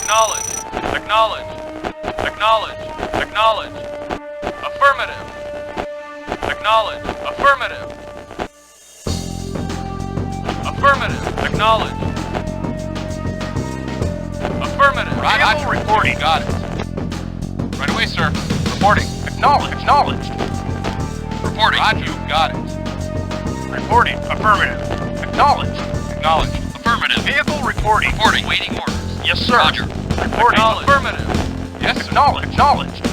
Acknowledge. Acknowledge. Acknowledge. Acknowledge. Affirmative. Acknowledge. Affirmative. Affirmative. Acknowledge. Affirmative. Vehicle reporting. Got it. Right away, sir. Reporting. Acknowledged. Acknowledged. Reporting. Roger. You got it. Reporting. Affirmative. Acknowledged. Acknowledge. Affirmative. Vehicle reporting. Reporting. Waiting orders. Yes, sir. Roger. Reporting. Affirmative. Yes, sir. Acknowledged. Acknowledged.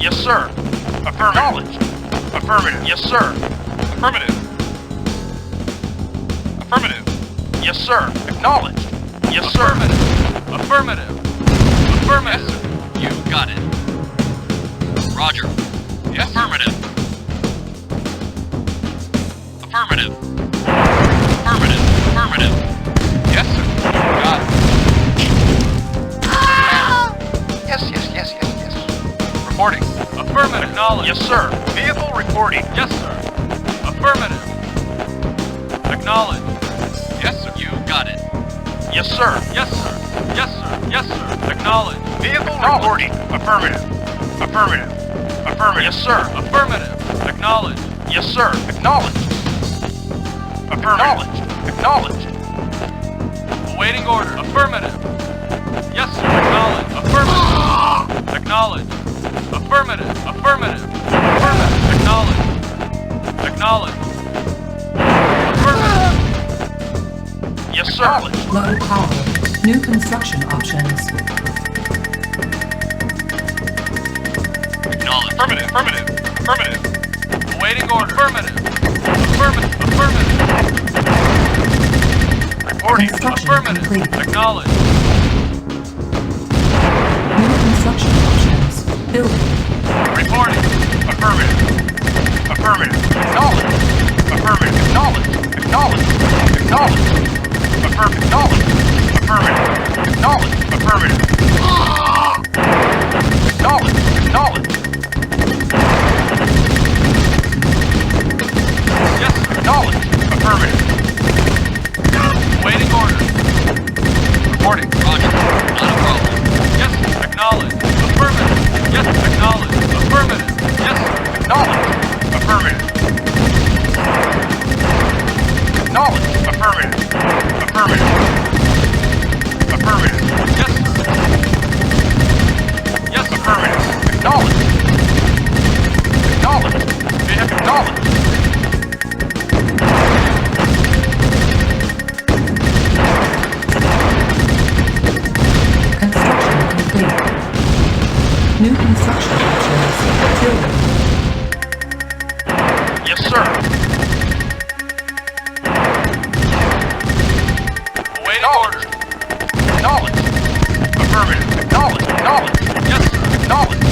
Yes, sir. Affirmative. Acknowledged. Affirmative. Yes, sir. Affirmative. Affirmative. Yes, sir. Acknowledged. Yes, sir. Affirmative. Affirmative. Yes, sir. You got it. Roger. Yes, Affirmative. Affirmative. Affirmative. Affirmative. Yes, sir. Got it. Yes, yes, yes, yes, yes. Reporting. Affirmative. Acknowledge. Yes, sir. Vehicle reporting. Yes, sir. Affirmative. Acknowledge. Yes, sir. You got it. Yes, sir. Yes, sir. Yes, sir. Yes, sir. Acknowledge. Vehicle reporting. Affirmative. Affirmative. Affirmative. Yes, sir. Affirmative. Acknowledge. Yes, sir. Acknowledged. Affirmative. Acknowledged. Awaiting order. Affirmative. Yes, sir. Acknowledge. Affirmative. Acknowledge. Affirmative. Affirmative. Affirmative. Acknowledge. Acknowledge. Affirmative. Yes, sir. Low power. New construction options. Acknowledge. Affirmative. Affirmative. Affirmative. Awaiting order. Affirmative. Affirmative. Affirmative. Reporting. Construction Affirmative. complete. Acknowledge. New construction options. Building. Reporting. Affirmative. Affirmative. Acknowledged. Affirmative. Acknowledged. Acknowledged. Acknowledged. Affirmative. Acknowledged. Affirmative. Acknowledged. Affirmative. Acknowledged. Acknowledged. Yes, sir. Acknowledged. Affirmative. Awaiting order. Reporting. Roger. Not a problem. Yes, sir. Acknowledge. Affirmative. Yes, sir. Acknowledge. Affirmative. Yes, sir. Acknowledged. Affirmative. Acknowledged. Affirmative. Affirmative. Affirmative. Yes, sir. Yes, sir. Affirmative. Acknowledged. Acknowledged. Vehicle acknowledged. Construction complete. New construction options. Building. Yes, sir. Awaiting order. Acknowledged. Affirmative. Acknowledged. Acknowledged. Yes, sir. Acknowledged.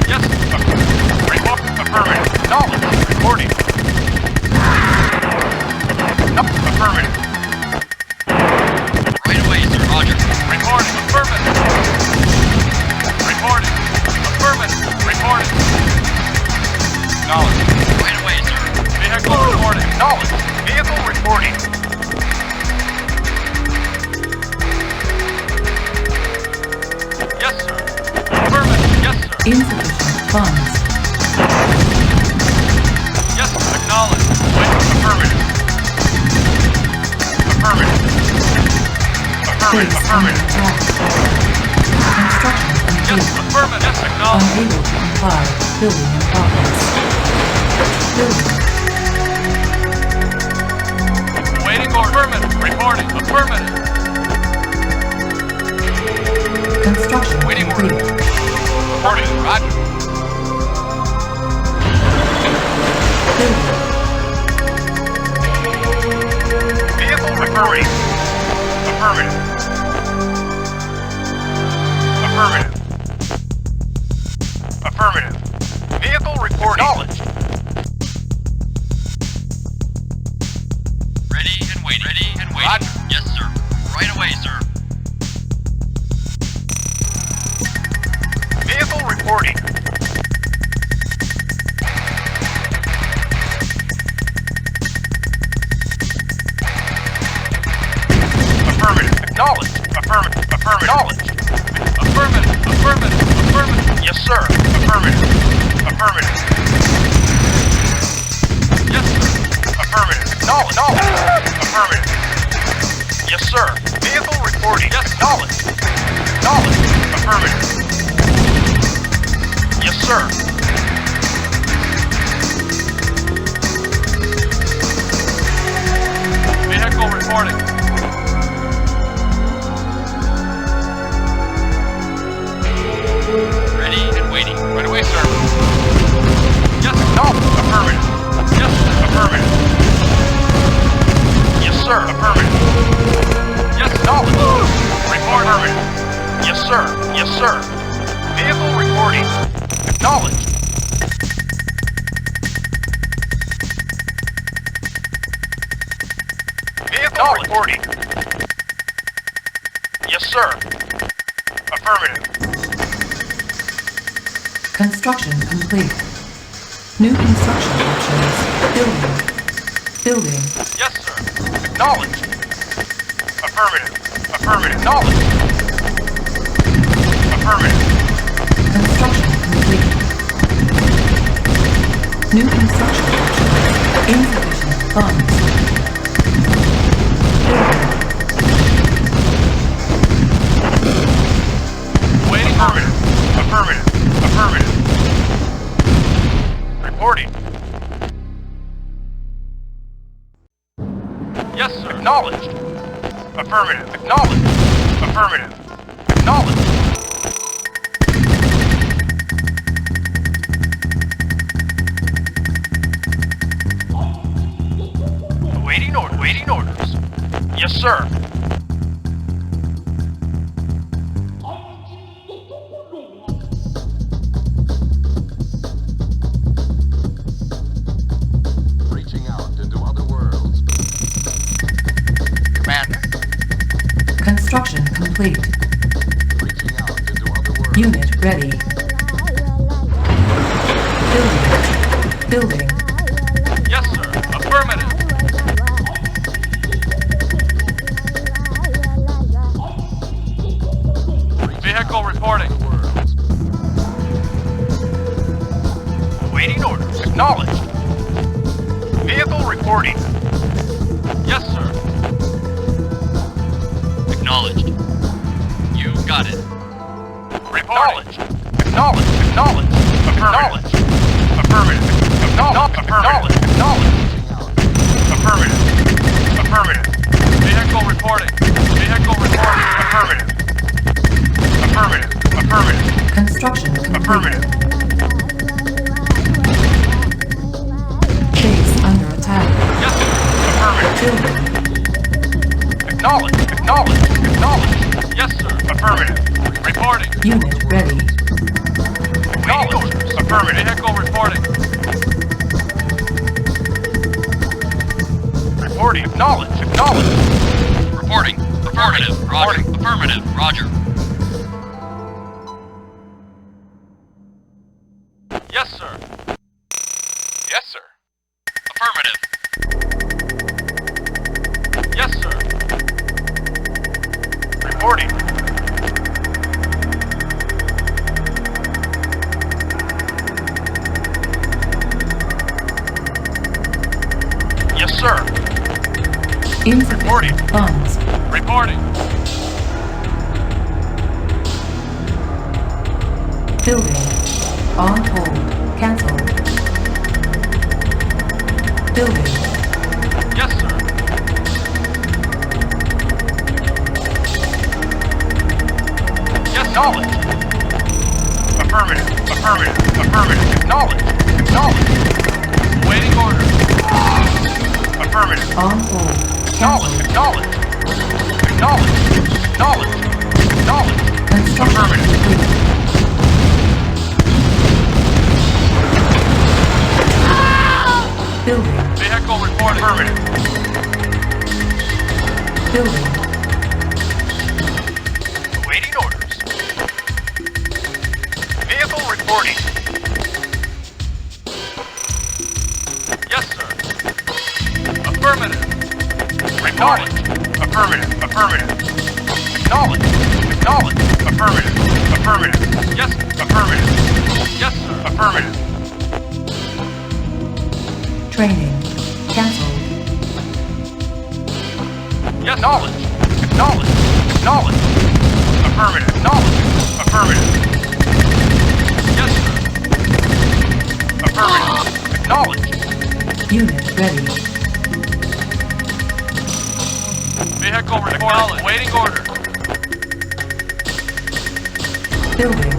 Yes, sir. Report. Affirmative. Acknowledged. Reporting. Affirmative. Right away, sir. Roger. Reporting. Affirmative. Reporting. Affirmative. Reporting. Acknowledge. Right away, sir. Vehicle reporting. Acknowledged. Vehicle reporting. Yes, sir. Affirmative. Yes, sir. Insufficient funds. Yes, sir. Acknowledge. Wait. Affirmative. Affirmative. Affirmative. Base Affirmative. attack. Construction Yes, complete. affirmative. Yes, acknowledge. Unable to comply. Building in progress. Building. Awaiting order. Affirmative. Reporting. Affirmative. Construction Waiting complete. order. Reporting. Roger. Building. Vehicle reporting. Affirmative. Affirmative. Affirmative. Vehicle reporting. Acknowledged. Ready and waiting. Ready and waiting. Roger. Yes, sir. Right away, sir. Vehicle reporting. Affirmative. Acknowledged. Acknowledged. Acknowledged. Affirmative. Yes, sir. Vehicle reporting. Ready and waiting. Right away, sir. Yes. No. Affirmative. Yes. Affirmative. Yes, sir. Affirmative. Yes. Acknowledged. Report. Affirmative. Yes, sir. Yes, sir. Vehicle reporting. Acknowledged. Vehicle reporting. Yes, sir. Affirmative. Construction complete. New construction options. Building. Building. Yes, sir. Acknowledged. Affirmative. Affirmative. Acknowledged. Affirmative. Construction complete. New construction options. Insufficient funds. Waiting. Affirmative. Affirmative. Affirmative. Reporting. Yes, sir. Acknowledged. Affirmative. Acknowledged. Affirmative. Acknowledged. Awaiting order. Awaiting orders. Yes, sir. Reaching out into other worlds. Commander. Construction complete. Reaching out into other worlds. Unit ready. Building. Building. Yes, sir. Affirmative. Vehicle reporting. Worlds. Awaiting orders. Acknowledged. Vehicle reporting. Yes, sir. Acknowledged. You got it. Reporting. Acknowledged. Acknowledged. Acknowledged. Affirmative. Acknowledged. Acknowledged. Acknowledged. Affirmative. Affirmative. Vehicle reporting. Vehicle reporting. Affirmative. Affirmative. Affirmative. Construction complete. Affirmative. Base under attack. Yes, sir. Affirmative. Building. Acknowledged. Acknowledged. Acknowledged. Yes, sir. Affirmative. Reporting. Unit ready. Awaiting orders. Affirmative. Vehicle reporting. Reporting. Acknowledged. Acknowledged. Reporting. Affirmative. Roger. Affirmative. Roger. Yes, sir. Yes, sir. Affirmative. Yes, sir. Reporting. Yes, sir. Insufficient funds. Reporting. Building. On hold. Cancel. Building. Yes, sir. Yes, Acknowledged. Affirmative. Affirmative. Affirmative. Acknowledged. Acknowledged. Waiting order. Affirmative. On hold. Acknowledged. Cancel. Acknowledged. Acknowledged. Acknowledged. Acknowledged. Construction Affirmative. complete. Building. Vehicle reporting. Affirmative. Building. Awaiting orders. Vehicle reporting. Yes, sir. Affirmative. Reporting. Acknowledged. Affirmative. Affirmative. Acknowledged. Acknowledged. Affirmative. Affirmative. Yes, Affirmative. yes, sir. Affirmative. Training. Cancelled. Yes, Acknowledged. Acknowledged. Acknowledged. Affirmative. Acknowledged. Affirmative. Yes, sir. Affirmative. Acknowledged. Unit ready. Vehicle reported. Waiting order. Building.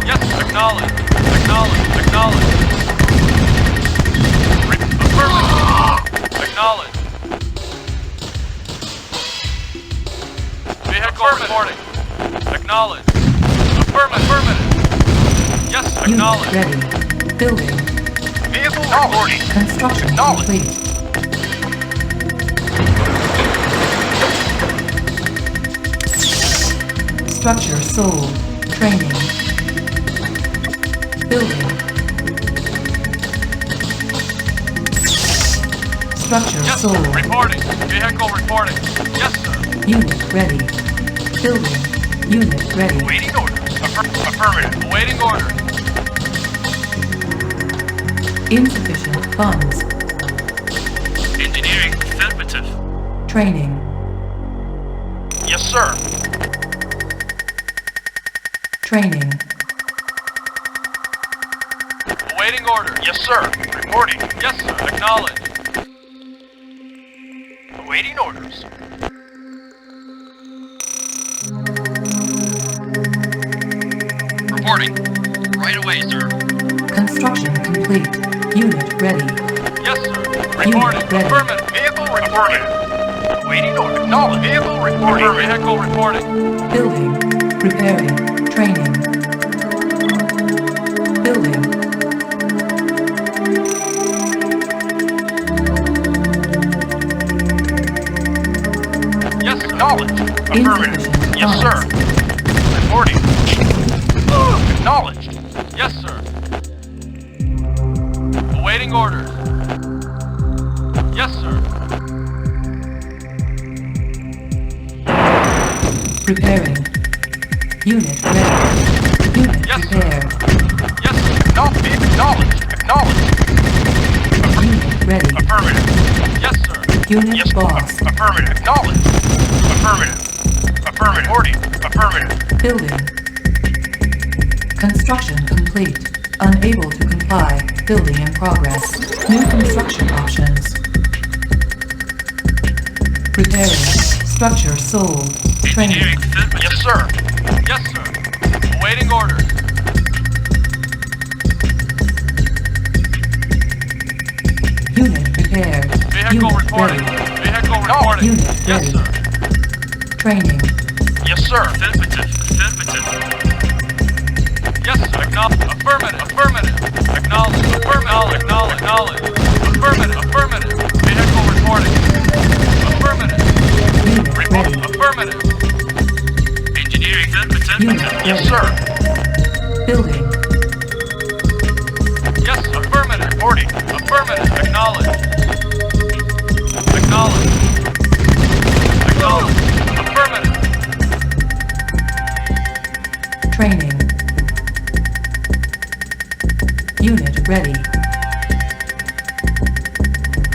Yes, acknowledge. Acknowledge. Acknowledge. Affirmative. Acknowledge. Vehicle reporting. Acknowledge. Affirmative. Yes, Unit acknowledge. ready. Building. Vehicle reporting. Construction Acknowledge. complete. Structure sold. Training. Building. Structure Yes, sold. sir. Reporting. Vehicle reporting. Yes, sir. Unit ready. Building. Unit ready. Waiting orders. Affirmative. Awaiting order. Insufficient funds. Engineering affirmative. Training. Yes, sir. Training. Awaiting order. Yes, sir. Reporting. Yes, sir. Acknowledge. Awaiting orders. Reporting. Right away, sir. Construction complete. Unit ready. Yes, sir. Reporting. ready. Affirmative. Vehicle reporting. Awaiting order. Acknowledged. Vehicle reporting. Vehicle reporting. Building. Preparing. Training. Building. Yes, sir. Acknowledged. Affirmative. Insufficient Yes, sir. funds. Reporting. Acknowledged. Yes, sir. Awaiting orders. Yes, sir. Preparing. Unit ready. Unit Yes, sir. prepared. Yes, sir. Acknowledged. Acknowledged. Unit ready. Affirmative. Yes, sir. Unit Yes, boss. affirmative. Acknowledged. Affirmative. Affirmative. Reporting. Affirmative. Building. Construction complete. Unable to comply. Building in progress. New construction options. Preparing. Structure sold. Training. Engineering affirmative. Yes, sir. Yes, sir. Awaiting orders. Unit prepared. Vehicle Unit reporting. ready. Vehicle reporting. Unit Yes, ready. sir. Training. Yes, sir. Affirmative. Affirmative. Yes, sir. Affirmative. Affirmative. Acknowledge. Affirmative. Acknowledge. Acknowledge. Affirmative. Affirmative. Vehicle reporting. Affirmative. Unit Report. ready. Affirmative. Engineering affirmative. Unit Yes, ready. sir. Building. Yes, affirmative. Reporting. Affirmative. Acknowledge. Acknowledge. Acknowledge. Affirmative. Training. Unit ready.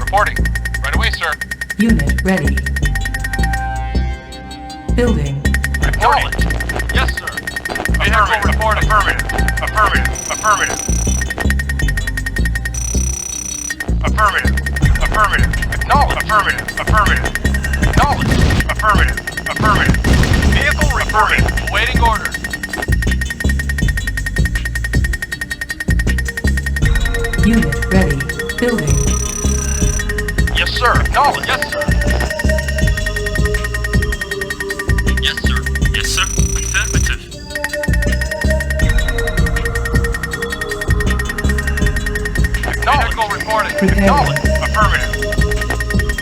Reporting. Right away, sir. Unit ready. Building. Acknowledged. Yes, sir. Vehicle reporting. Affirmative. Affirmative. Affirmative. Affirmative. Affirmative. Acknowledged. Affirmative. Affirmative. Acknowledged. Affirmative. Affirmative. Vehicle reporting. Awaiting orders. Unit ready. Building. Yes, sir. Acknowledged. Yes, sir. Yes, sir. Yes, sir. Affirmative. Acknowledged. Vehicle reporting. Preparing. Acknowledged. Affirmative.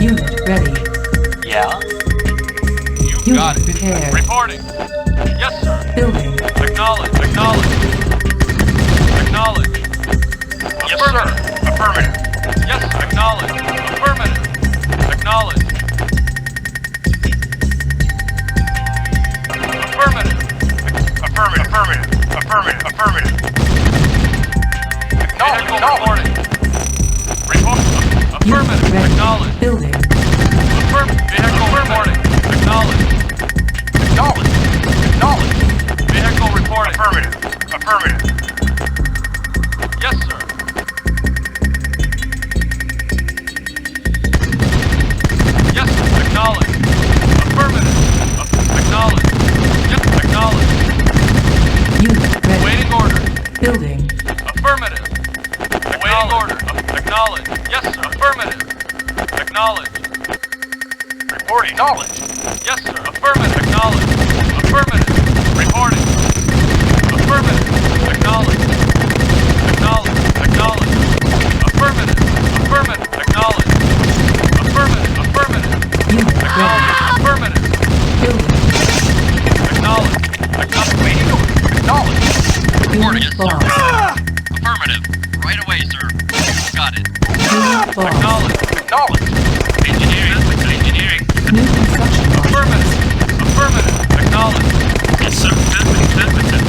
Unit ready. Yeah. You Unit got it. prepared. Reporting. Yes, sir. Building. Acknowledge. Acknowledge. Acknowledge. Yes, sir. Affirmative. Yes, acknowledge. Affirmative. Acknowledge. Affirmative. Affirmative. Vehicle Acknowledge. reporting. Report. Unit Affirmative. ready. Acknowledge. Building. Vehicle reporting. Acknowledge. Acknowledge. Acknowledge. Vehicle reporting. Affirmative. Affirmative. Yes, sir. Yes, sir. Acknowledge. Affirmative. Acknowledge. Yes, acknowledge. Unit ready. Waiting order. Building. Affirmative. Waiting order. Acknowledge. Yes, sir. Affirmative. Acknowledge. Reporting. Acknowledge. Yes, sir. Affirmative. Acknowledge. Affirmative. Reporting. Affirmative. Acknowledge. Acknowledge. Acknowledge. Affirmative. Affirmative. Acknowledge. Affirmative. Affirmative. Unit ready. Acknowledge. Affirmative. Building. Acknowledge. Acknowledge. Waiting order. Acknowledge. Reporting, Unit yes, sir. lost. Affirmative. Right away, sir. Got it. Unit lost. Acknowledge. Acknowledge. Engineering. Engineering. New construction options. Affirmative. Affirmative. Acknowledge. Yes, sir. Affirmative.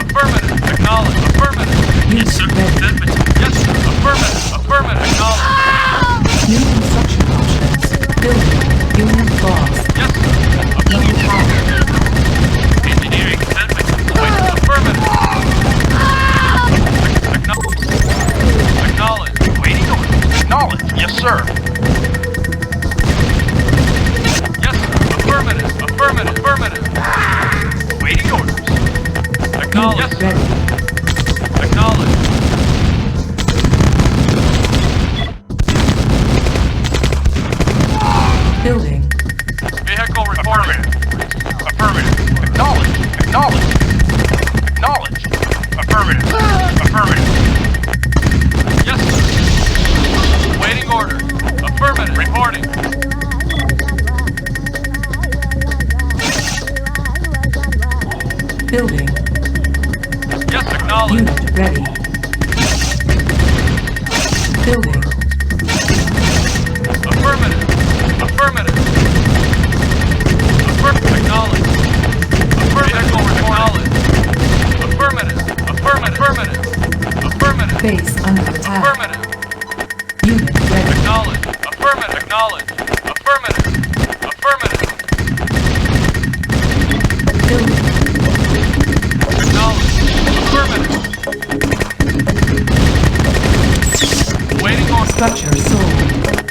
Affirmative. Acknowledge. Affirmative. Unit Yes, sir. ready. Affirmative. Yes, sir. Affirmative. Affirmative. Acknowledge. New construction options. Building. Unit lost. Yes, sir. No power. Engineering. Affirmative. Acknowledge. Waiting order. Acknowledge. Yes, sir. Yes, sir. Affirmative. Affirmative. Affirmative. Waiting orders. Acknowledge. Unit Yes, sir. ready. Acknowledge. Building. Vehicle reporting. Affirmative. Affirmative. Acknowledge. Acknowledge. Acknowledge. Affirmative. Affirmative. Yes, sir. Waiting order. Affirmative. Reporting. Building. Yes, acknowledge. Unit ready. Building. Affirmative. Affirmative. Acknowledge. Vehicle acknowledge. Affirmative. Affirmative. Affirmative. Affirmative. Base under attack. Affirmative. Unit ready. Acknowledge. Affirmative. Acknowledge. Affirmative. Affirmative. Building. Acknowledge. Affirmative. Waiting order. Structure sold.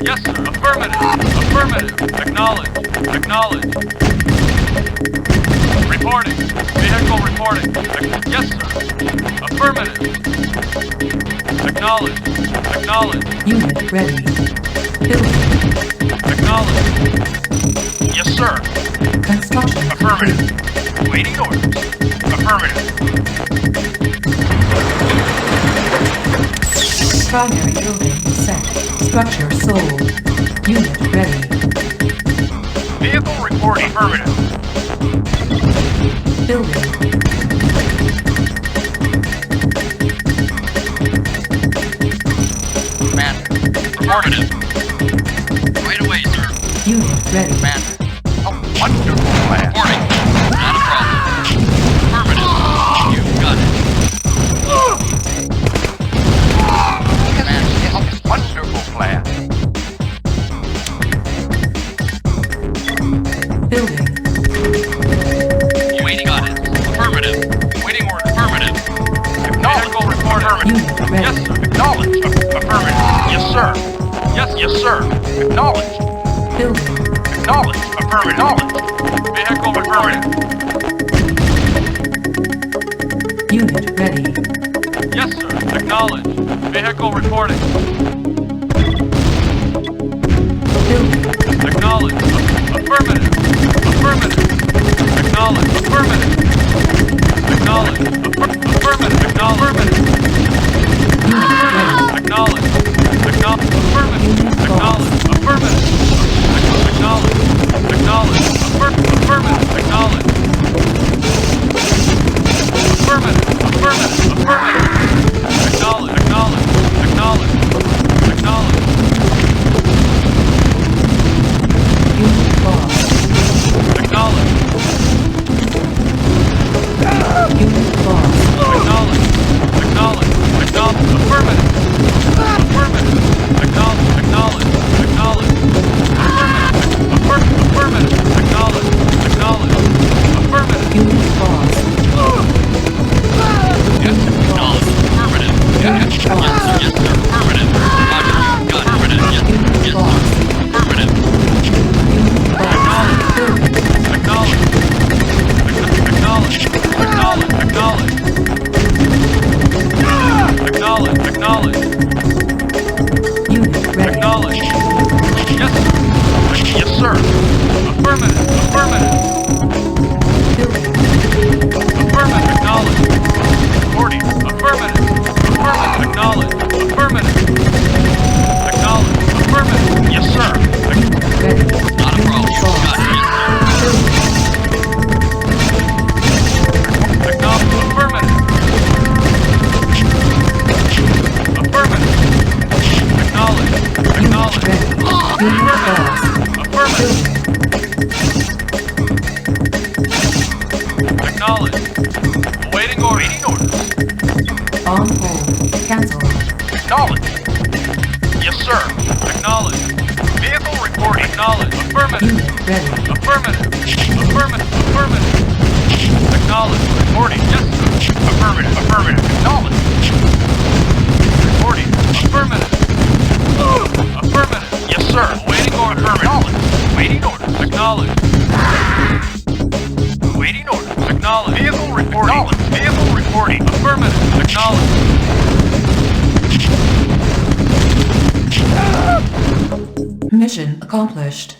Yes, sir. Affirmative. Affirmative. Acknowledge. Acknowledge. Reporting. Vehicle reporting. Yes, sir. Affirmative. Acknowledge. Acknowledge. Unit ready. Building. Acknowledge. Yes, sir. Construction Affirmative. complete. Waiting orders. Affirmative. Primary building set. Structure sold. Unit ready. Vehicle reporting. Affirmative. Building. Commander. Affirmative. Right away, sir. Unit ready. Commander. A wonderful plan. Reporting. Not a problem. Affirmative. You got it. Commander. A wonderful plan. Building. You waiting on it. Affirmative. Waiting order. Affirmative. Vehicle reporting. Unit ready. Yes, sir. Acknowledge. Affirmative. Yes, sir. Yes, Yes, sir. Acknowledge. Building. Acknowledge. Affirmative. Acknowledge. Vehicle reporting. Unit ready. Yes, sir. Acknowledge. Vehicle reporting. Building. Acknowledge. Affirmative. Affirmative. Acknowledge. Affirmative. Acknowledge. Affirmative. Acknowledge. Unit ready. Acknowledge. Acknowledge. Affirmative. Unit Acknowledge. lost. Affirmative. Acknowledge. Acknowledge. Affirmative. Acknowledge. Affirmative. Affirmative. Affirmative. Acknowledge. Acknowledge. Acknowledge. Acknowledge. Unit lost. Acknowledge. orders. Waiting orders. On hold. Cancel. Acknowledged. Yes, sir. Acknowledge. Vehicle reporting. Acknowledge. Affirmative. Unit ready. Affirmative. Affirmative. Affirmative. Acknowledge. Reporting. Yes, sir. Affirmative. Affirmative. Acknowledged. Reporting. Affirmative. Affirmative. Yes, sir. Awaiting orders. Acknowledged. Waiting orders. Acknowledge. Waiting orders. Acknowledge. Vehicle reporting. Vehicle reporting. Affirmative. Acknowledge. Mission accomplished.